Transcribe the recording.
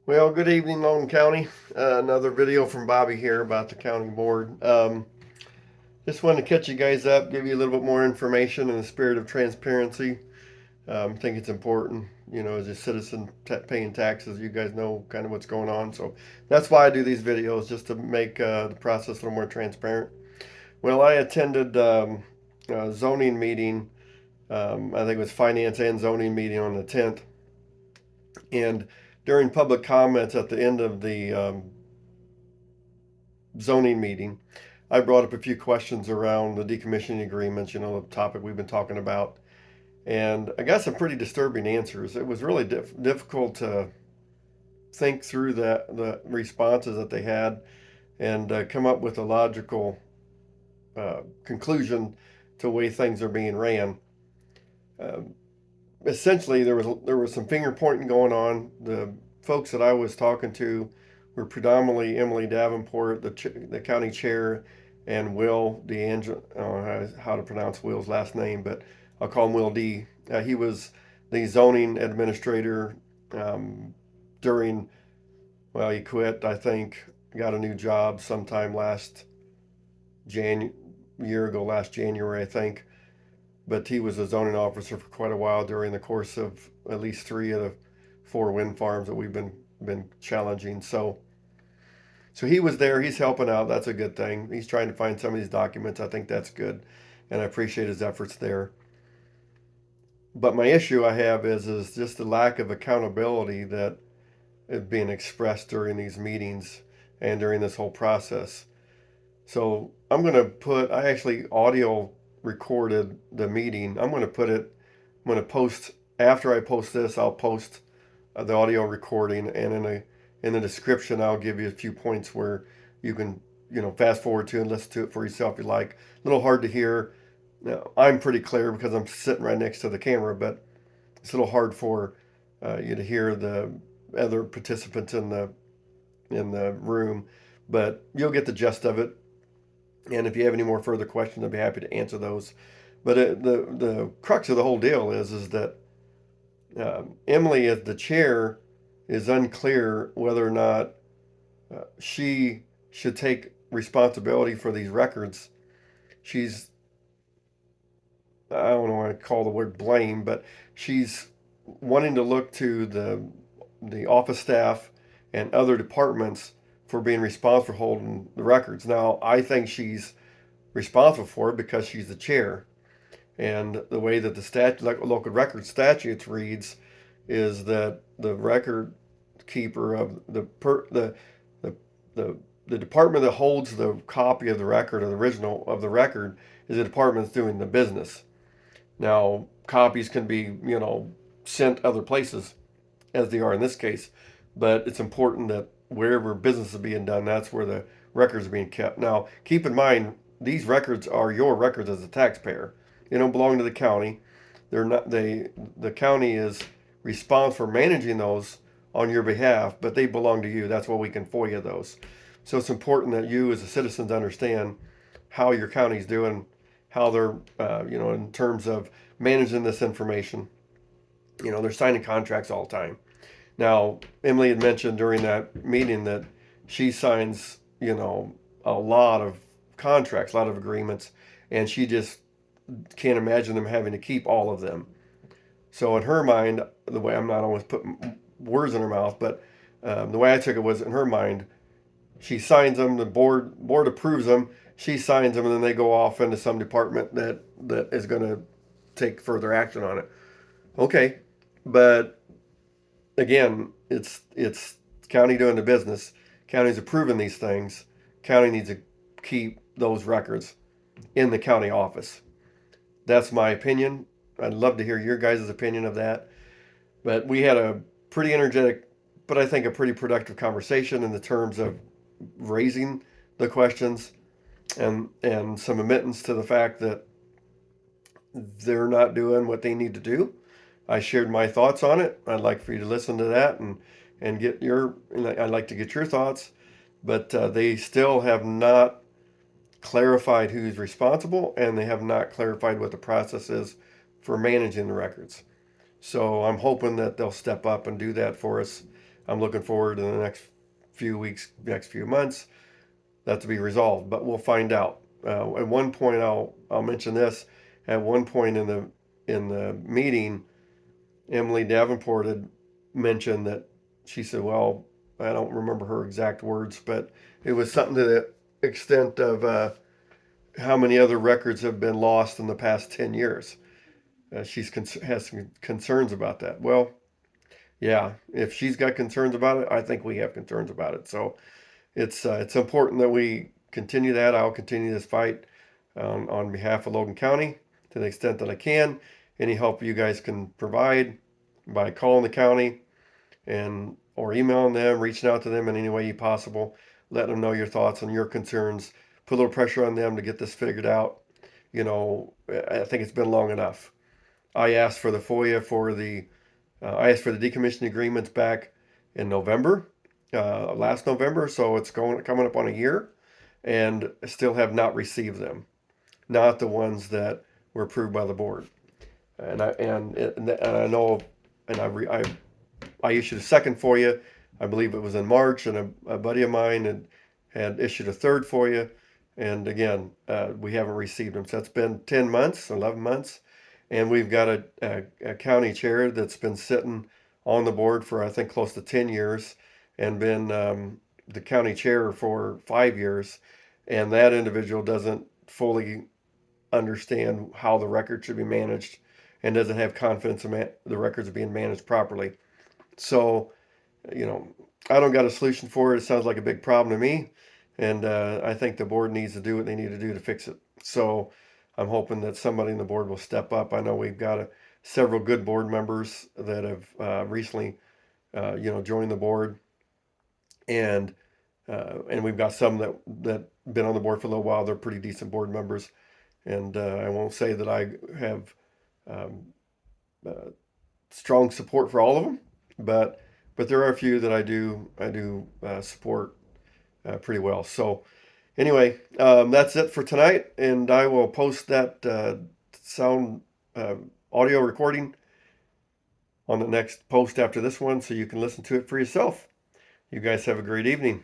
Well, good evening, Logan County. Another video from Bobby here about the county board. Just wanted to catch you guys up, give you a little bit more information in the spirit of transparency. I think it's important, as a citizen paying taxes, you guys know kind of what's going on. So that's why I do these videos, just to make the process a little more transparent. Well, I attended a zoning meeting. I think it was finance and zoning meeting on the 10th. And during public comments at the end of the zoning meeting, I brought up a few questions around the decommissioning agreements, the topic we've been talking about. And I got some pretty disturbing answers. It was really difficult to think through the responses that they had and come up with a logical conclusion to the way things are being ran. Uh, Essentially, there was some finger pointing going on. The folks that I was talking to were predominantly Emily Davenport, the county chair, and Will DeAngelo. I don't know how to pronounce Will's last name, but I'll call him Will D. He was the zoning administrator during. Well, he quit. I think got a new job sometime last Jan year ago, last January, I think. But he was a zoning officer for quite a while during the course of at least three of the four wind farms that we've been challenging. So he was there. He's helping out. That's a good thing. He's trying to find some of these documents. I think that's good, and I appreciate his efforts there. But my issue I have is just the lack of accountability that is being expressed during these meetings and during this whole process. So I'm going to I actually audio recorded the meeting. I'm going to post, after I post this, I'll post the audio recording, and in the description, I'll give you a few points where you can, fast forward to and listen to it for yourself if you like. A little hard to hear. Now, I'm pretty clear because I'm sitting right next to the camera, but it's a little hard for you to hear the other participants in the room. But you'll get the gist of it. And if you have any more further questions, I'd be happy to answer those. But the crux of the whole deal is that Emily, as the chair, is unclear whether or not she should take responsibility for these records. She's, I don't know what to call the word blame, but she's wanting to look to the office staff and other departments for being responsible for holding the records. Now, I think she's responsible for it because she's the chair. And the way that the local record statutes reads is that the record keeper of the, the, the department that holds the copy of the record or the original of the record is the department that's doing the business. Now, copies can be, sent other places, as they are in this case, but it's important that wherever business is being done, that's where the records are being kept. Now, keep in mind, these records are your records as a taxpayer. They don't belong to the county. They're not. The county is responsible for managing those on your behalf, but they belong to you. That's why we can FOIA those. So it's important that you, as a citizen, understand how your county's doing, how they're, in terms of managing this information. They're signing contracts all the time. Now, Emily had mentioned during that meeting that she signs, a lot of contracts, a lot of agreements, and she just can't imagine them having to keep all of them. So in her mind, the way, I'm not always putting words in her mouth, but the way I took it was, in her mind, she signs them, the board approves them, she signs them, and then they go off into some department that is going to take further action on it. Okay, but again, it's county doing the business. County's approving these things. County needs to keep those records in the county office. That's my opinion. I'd love to hear your guys' opinion of that. But we had a pretty energetic, but I think a pretty productive conversation in the terms of raising the questions and some admittance to the fact that they're not doing what they need to do. I shared my thoughts on it. I'd like for you to listen to that and get your. I'd like to get your thoughts, but they still have not clarified who's responsible, and they have not clarified what the process is for managing the records. So I'm hoping that they'll step up and do that for us. I'm looking forward in the next few weeks, next few months, that to be resolved. But we'll find out. At one point, I'll mention this. At one point in the meeting, Emily Davenport had mentioned that she said, "Well, I don't remember her exact words, but it was something to the extent of how many other records have been lost in the past 10 years." Has some concerns about that. Well, yeah, if she's got concerns about it, I think we have concerns about it. So it's important that we continue that. I'll continue this fight on behalf of Logan County to the extent that I can. Any help you guys can provide by calling the county and or emailing them, reaching out to them in any way possible, letting them know your thoughts and your concerns. Put a little pressure on them to get this figured out. I think it's been long enough. I asked for the FOIA for the I asked for the decommissioning agreements back in November, last November, so it's coming up on a year, and still have not received them. Not the ones that were approved by the board. And I know, and I issued a second FOIA. I believe it was in March, and a buddy of mine had issued a third FOIA, and again, we haven't received them. So it's been 10 months, 11 months, and we've got a county chair that's been sitting on the board for I think close to 10 years, and been the county chair for 5 years, and that individual doesn't fully understand how the record should be managed, and doesn't have confidence in the records are being managed properly. So, you know, I don't got a solution for it. It sounds like a big problem to me, and I think the board needs to do what they need to do to fix it. So, I'm hoping that somebody in the board will step up. I know we've got several good board members that have recently, joined the board, and we've got some that been on the board for a little while. They're pretty decent board members, and I won't say that I have um, uh, strong support for all of them, but there are a few that I do support pretty well. So anyway, that's it for tonight, and I will post that sound uh, audio recording on the next post after this one, so you can listen to it for yourself. You guys have a great evening.